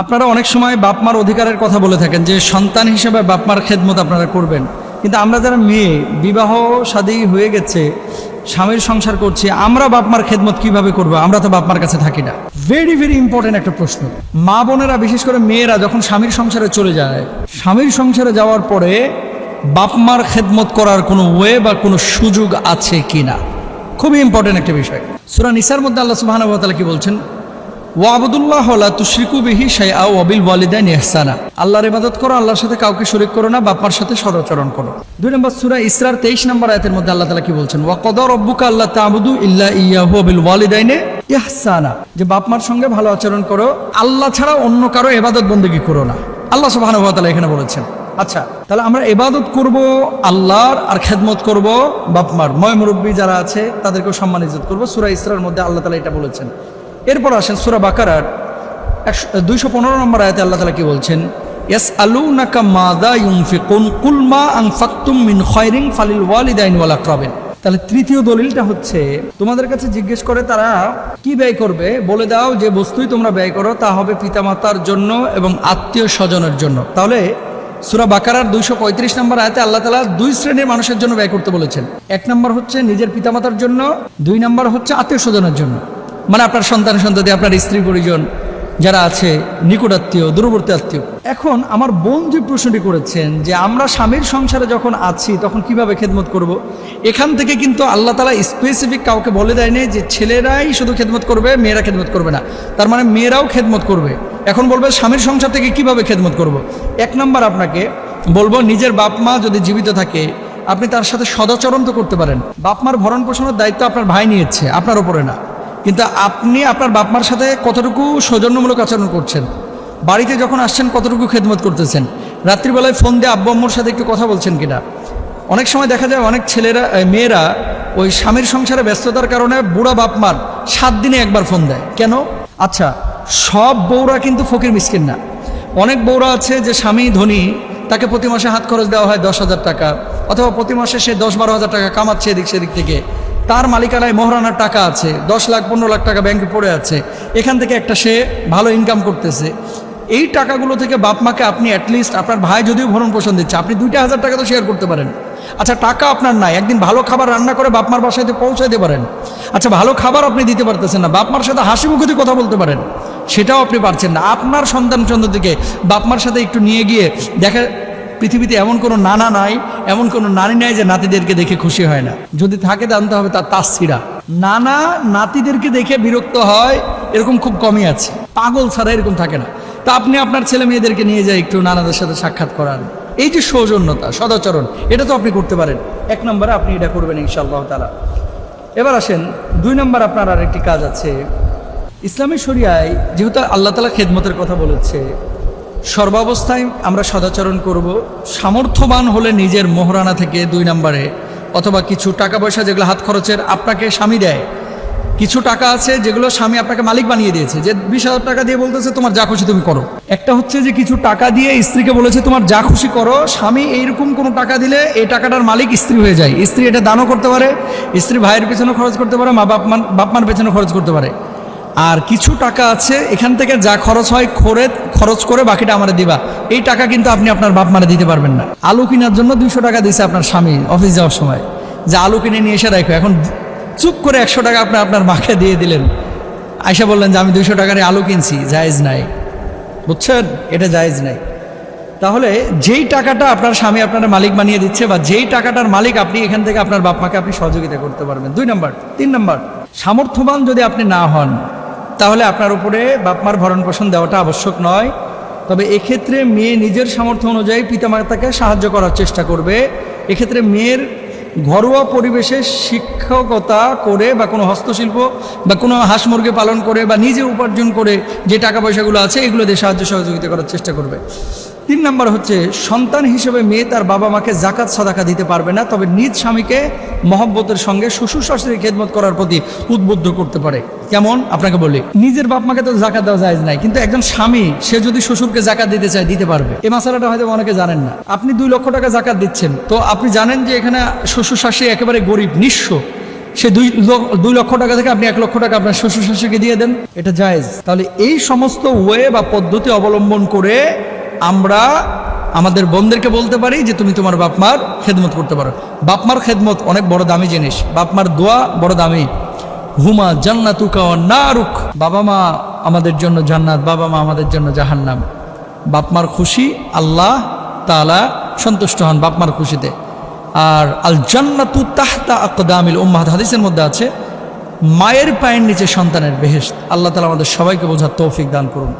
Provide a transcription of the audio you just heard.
আপনারা অনেক সময় বাপ মার অধিকারের কথা বলে থাকেন যে সন্তান হিসেবে বাপ মার খেদমত আপনারা করবেন, কিন্তু আমরা যারা মেয়ে বিবাহ শাদী হয়ে গেছে, স্বামীর সংসার করছি, আমরা বাপ মার খেদমত কিভাবে করব? আমরা তো বাপ মার কাছে থাকি না। ভেরি ভেরি ইম্পর্টেন্ট একটা প্রশ্ন। মা বোনেরা, বিশেষ করে মেয়েরা যখন স্বামীর সংসারে চলে যায়, স্বামীর সংসারে যাওয়ার পরে বাপ মার খেদমত করার কোনো ওয়ে বা কোনো সুযোগ আছে কিনা, খুবই ইম্পর্টেন্ট একটা বিষয়। সূরা নিসার মধ্যে আল্লাহ সুবহানাহু ওয়া তাআলা কি বলছেন? ওয়াবুদুল্লাহ লা তুশরিকু বিহি শাইআ ওয়া বিল ওয়ালিদাইনি ইহসানা। আল্লাহর ইবাদত করো, আল্লাহর সাথে কাউকে শরীক করো না, বাপ মার সাথে সদাচরণ করো। 2 নম্বর সূরা ইসরার 23 নম্বর আয়াতের মধ্যে আল্লাহ তাআলা কি বলছেন? ওয়া ক্বাদা রাব্বুকা আল্লা তা'বুদু ইল্লা ইয়্যাহু ওয়া বিল ওয়ালিদাইনি ইহসানা। যে বাপ মার সঙ্গে ভালো আচরণ করো, আল্লাহ ছাড়া অন্য কারো ইবাদত বন্দেগী করো না, আল্লাহ সুবহানাহু ওয়া তাআলা এখানে বলেছেন। আচ্ছা, তাহলে আমরা ইবাদত করব আল্লাহর, আর খেদমত করব বাপ মার। মুরব্বী যারা আছে তাদেরকেও সম্মান ইজ্জত করব। সূরা ইসরার মধ্যে আল্লাহ তাআলা এটা বলেছেন। এরপর আসেন সূরা বাকারার 215 নম্বর আয়াতে আল্লাহ তাআলা কি বলছেন? ইয়াসআলুনাকা মাযা ইউনফিকুন কুল মা আনফাকতুম মিন খায়রিন ফালিল ওয়ালিদাইনি ওয়াল আকরাবিন। তাহলে তৃতীয় দলিলটা হচ্ছে, তোমাদের কাছে জিজ্ঞেস করে তারা কি ব্যয় করবে, বলে দাও যে বস্তুই তোমরা ব্যয় করো তা হবে পিতামাতার জন্য এবং আত্মীয় স্বজনের জন্য। তাহলে সূরা বাকারার 235 নম্বর আয়াতে আল্লাহ তাআলা 2 শ্রেণীর মানুষের জন্য ব্যয় করতে বলেছেন। 1 নম্বর হচ্ছে নিজের পিতামাতার জন্য, 2 নম্বর হচ্ছে আত্মীয় স্বজনের জন্য, মানে আপনার সন্তান সন্ততি, আপনার স্ত্রী পরিজন যারা আছে, নিকট আত্মীয়, দূরবর্তী আত্মীয়। এখন আমার বোন যে প্রশ্নটি করেছেন যে আমরা স্বামীর সংসারে যখন আছি তখন কিভাবে খেদমত করব, এখান থেকে কিন্তু আল্লাহ তাআলা স্পেসিফিক কাউকে বলে দেয়নি যে ছেলেরাই শুধু খেদমত করবে, মেয়েরা খেদমত করবে না। তার মানে মেয়েরাও খেদমত করবে। এখন বলবে স্বামীর সংসার থেকে কিভাবে খেদমত করব। 1 নম্বর আপনাকে বলবো, নিজের বাপ মা যদি জীবিত থাকে আপনি তার সাথে সদাচরণ তো করতে পারেন। বাপ মার ভরণ পোষণের দায়িত্ব আপনার ভাই নিয়েছে, আপনার ওপরে না। কিন্তু আপনি আপনার বাপ মার সাথে কতটুকু সৌজন্যমূলক আচরণ করছেন, বাড়িতে যখন আসছেন কতটুকু খেদমত করতেছেন, রাত্রিবেলায় ফোন দিয়ে আব্বু আম্মুর সাথে একটু কথা বলছেন কিনা। অনেক সময় দেখা যায় অনেক মেয়েরা ওই স্বামীর সংসারে ব্যস্ততার কারণে বুড়া বাপ মার 7 দিনে একবার ফোন দেয়। কেন? আচ্ছা, সব বউরা কিন্তু ফকির মিসকিন না। অনেক বউরা আছে যে স্বামী ধনী, তাকে প্রতি মাসে হাত খরচ দেওয়া হয় 10,000 টাকা, অথবা প্রতি মাসে সে 10-12 হাজার টাকা কামাচ্ছে এদিক সেদিক থেকে, তার মালিকানায় মোহরানার টাকা আছে, 10 লাখ 15 লাখ টাকা ব্যাংকে পড়ে আছে, এখান থেকে একটা সে ভালো ইনকাম করতেছে। এই টাকাগুলো থেকে বাপ মাকে আপনি অ্যাটলিস্ট, আপনার ভাই যদিও ভরণ পোষণ দিচ্ছে, আপনি 2,000 টাকা তো শেয়ার করতে পারেন। আচ্ছা, টাকা আপনার নাই, একদিন ভালো খাবার রান্না করে বাপ মার বাসায় পৌঁছাইতে পারেন। আচ্ছা, ভালো খাবার আপনি দিতে পারতেছেন না, বাপ মার সাথে হাসি মুখে কথা বলতে পারেন, সেটাও আপনি পারছেন না। আপনার সন্তান সন্ততিকে বাপ মার সাথে একটু নিয়ে গিয়ে দেখে, পৃথিবীতে এমন কোনো নানা নাই, এমন কোনো নানি নাই যে নাতিদেরকে দেখে খুশি হয় না। যদি থাকে জানতে হবে তার তাসছিরা। নানা নাতিদেরকে দেখে বিরক্ত হয় এরকম খুব কমই আছে, পাগল ছাড়া এরকম থাকে না। তা আপনি আপনার ছেলে মেয়েদেরকে নিয়ে যায় একটু নানাদের সাথে সাক্ষাৎ করান, এই যে সৌজন্যতা, সদাচরণ, এটা তো আপনি করতে পারেন। 1 নম্বরে আপনি এটা করবেন ইনশাআল্লাহ তাআলা। এবার আসেন 2 নম্বর, আপনার আরেকটি কাজ আছে। ইসলামী শরিয়ায় যেহেতু আল্লাহ তাআলা খেদমতের কথা বলেছে, সর্বাবস্থায় আমরা সদাচরণ করব। সামর্থ্যবান হলে নিজের মোহরানা থেকে 2 নম্বরে, অথবা কিছু টাকা পয়সা যেগুলো হাত খরচের আপনাকে স্বামী দেয়, কিছু টাকা আছে যেগুলো স্বামী আপনাকে মালিক বানিয়ে দিয়েছে, যে 20,000 টাকা দিয়ে বলতেছে তোমার যা খুশি তুমি করো। একটা হচ্ছে যে কিছু টাকা দিয়ে স্ত্রীকে বলেছে তোমার যা খুশি করো। স্বামী এইরকম কোনো টাকা দিলে এই টাকাটার মালিক স্ত্রী হয়ে যায়। স্ত্রী এটা দানও করতে পারে, স্ত্রী ভাইয়ের পেছনে খরচ করতে পারে, বাপ মার পেছনে খরচ করতে পারে। আর কিছু টাকা আছে এখান থেকে যা খরচ হয় খরচ করে বাকিটা আমারে দিবা, এই টাকা কিন্তু আপনি আপনার বাপ মারে দিতে পারবেন না। আলু কেনার জন্য 200 টাকা দিয়েছে আপনার স্বামী অফিস যাওয়ার সময়, যে আলু কিনে নিয়ে এসে রাখো। এখন চুপ করে 100 টাকা আপনার মাকে দিয়ে দিলেন, আয়সা বললেন যে আমি 200 টাকার আলু কিনছি, জায়েজ নাই। বুঝছেন? এটা জায়েজ নাই। তাহলে যেই টাকাটা আপনার স্বামী আপনার মালিক বানিয়ে দিচ্ছে, বা যেই টাকাটার মালিক আপনি, এখান থেকে আপনার বাপ মাকে আপনি সহযোগিতা করতে পারবেন। 2 নম্বর। 3 নম্বর, সামর্থ্যবান যদি আপনি না হন তাহলে আপনার উপরে বাপ মার ভরণ পোষণ দেওয়াটা আবশ্যক নয়। তবে এক্ষেত্রে মেয়ে নিজের সামর্থ্য অনুযায়ী পিতামাতাকে সাহায্য করার চেষ্টা করবে। এক্ষেত্রে মেয়ের ঘরোয়া পরিবেশে শিক্ষকতা করে, বা কোনো হস্তশিল্প, বা কোনো হাঁস মুরগি পালন করে, বা নিজে উপার্জন করে যে টাকা পয়সাগুলো আছে এগুলো দিয়ে সাহায্য সহযোগিতা করার চেষ্টা করবে। 3 নম্বর হচ্ছে, সন্তান হিসেবে মেয়ে তার বাবা মাকে জাকাত সাদাকা দিতে পারবে না, তবে নিজ স্বামীকে মহব্বতের সঙ্গে শ্বশুর শাশুড়ির খেদমত করার প্রতি উদ্বুদ্ধ করতে পারে। কেমন? আপনাকে বলি, নিজের বাপ মাকে তো জাকাত দেওয়া জায়েজ নাই, কিন্তু একজন স্বামী সে যদি শ্বশুরকে জাকাত দিতে চায় দিতে পারবে। এই মাসালাটা হয়তো অনেকে জানেন না। আপনি 2 লক্ষ টাকা জাকাত দিচ্ছেন, তো আপনি জানেন যে এখানে শ্বশুর শাশুড়ি একেবারে গরিব, নিঃস্ব, সে 2 লক্ষ টাকা থেকে আপনি 1 লক্ষ টাকা আপনার শ্বশুর শাশুড়িকে দিয়ে দেন, এটা জায়েজ। তাহলে এই সমস্ত ওয়ে বা পদ্ধতি অবলম্বন করে আমরা আমাদের বোনদেরকে বলতে পারি যে তুমি তোমার বাপমার খেদমত করতে পারো। বাপমার খেদমত অনেক বড় দামি জিনিস, বাপমার দোয়া বড় দামি। হুমা জান্নাতুকা ওয়ান নারুক, বাবা মা আমাদের জন্য জান্নাত, বাবা মা আমাদের জন্য জাহান্নাম। বাপমার খুশি আল্লাহ তাআলা সন্তুষ্ট হন বাপমার খুশিতে। আর আল জান্নাতু তাহতা আকদামিল উম্মাহাত, হাদিসের মধ্যে আছে মায়ের পায়ের নিচে সন্তানের বেহেশত। আল্লাহ তাআলা আমাদের সবাইকে বোঝার তৌফিক দান করুন।